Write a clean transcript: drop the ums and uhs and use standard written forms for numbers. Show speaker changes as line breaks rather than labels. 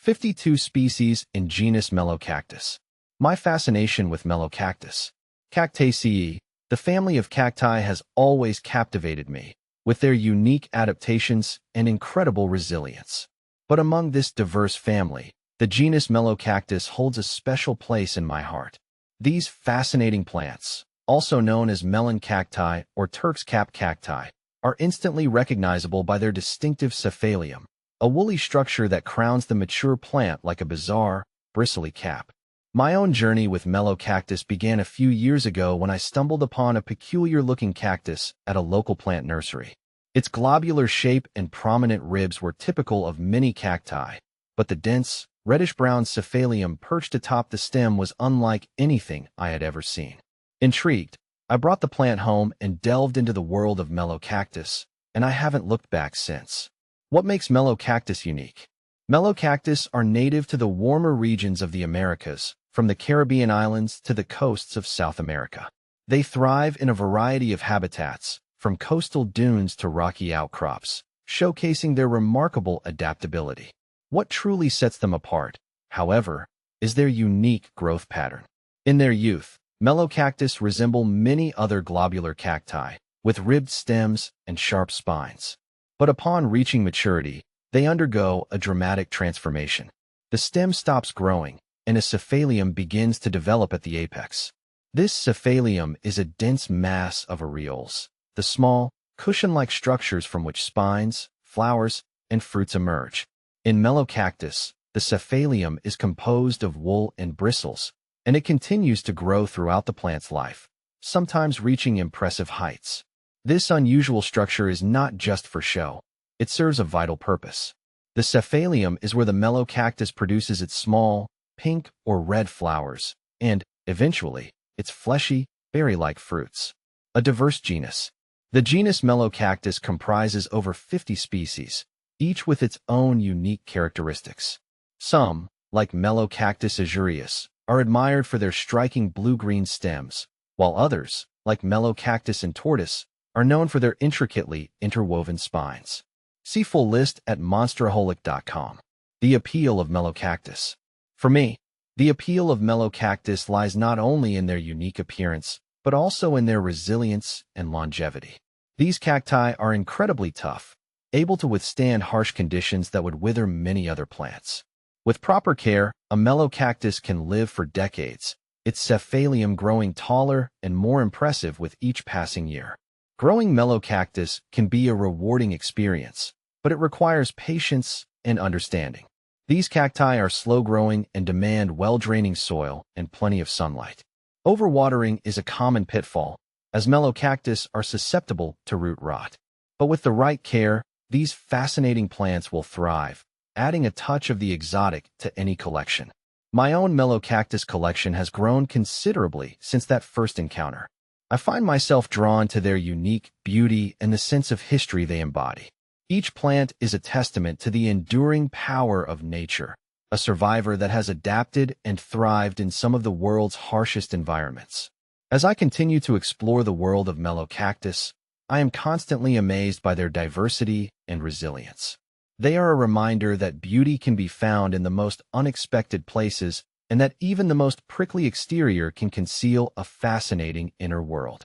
52 species in genus Melocactus. My fascination with Melocactus Cactaceae, the family of cacti, has always captivated me, with their unique adaptations and incredible resilience. But among this diverse family, the genus Melocactus holds a special place in my heart. These fascinating plants, also known as melon cacti or Turk's cap cacti, are instantly recognizable by their distinctive cephalium, a woolly structure that crowns the mature plant like a bizarre, bristly cap. My own journey with Melocactus began a few years ago when I stumbled upon a peculiar-looking cactus at a local plant nursery. Its globular shape and prominent ribs were typical of many cacti, but the dense, reddish-brown cephalium perched atop the stem was unlike anything I had ever seen. Intrigued, I brought the plant home and delved into the world of Melocactus, and I haven't looked back since. What makes Melocactus unique? Melocactus are native to the warmer regions of the Americas, from the Caribbean islands to the coasts of South America. They thrive in a variety of habitats, from coastal dunes to rocky outcrops, showcasing their remarkable adaptability. What truly sets them apart, however, is their unique growth pattern. In their youth, Melocactus resemble many other globular cacti, with ribbed stems and sharp spines. But upon reaching maturity, they undergo a dramatic transformation. The stem stops growing, and a cephalium begins to develop at the apex. This cephalium is a dense mass of areoles, the small, cushion-like structures from which spines, flowers, and fruits emerge. In Melocactus, the cephalium is composed of wool and bristles, and it continues to grow throughout the plant's life, sometimes reaching impressive heights. This unusual structure is not just for show. It serves a vital purpose. The cephalium is where the Melocactus produces its small, pink or red flowers, and, eventually, its fleshy, berry-like fruits. A diverse genus. The genus Melocactus comprises over 50 species, each with its own unique characteristics. Some, like Melocactus azureus, are admired for their striking blue-green stems, while others, like Melocactus entortus, are known for their intricately interwoven spines. See full list at monsteraholic.com. The appeal of Melocactus. For me, the appeal of Melocactus lies not only in their unique appearance, but also in their resilience and longevity. These cacti are incredibly tough, able to withstand harsh conditions that would wither many other plants. With proper care, a Melocactus can live for decades, its cephalium growing taller and more impressive with each passing year. Growing Melocactus can be a rewarding experience, but it requires patience and understanding. These cacti are slow-growing and demand well-draining soil and plenty of sunlight. Overwatering is a common pitfall, as Melocactus are susceptible to root rot. But with the right care, these fascinating plants will thrive, adding a touch of the exotic to any collection. My own Melocactus collection has grown considerably since that first encounter. I find myself drawn to their unique beauty and the sense of history they embody. Each plant is a testament to the enduring power of nature, a survivor that has adapted and thrived in some of the world's harshest environments. As I continue to explore the world of Melocactus, I am constantly amazed by their diversity and resilience. They are a reminder that beauty can be found in the most unexpected places and that even the most prickly exterior can conceal a fascinating inner world.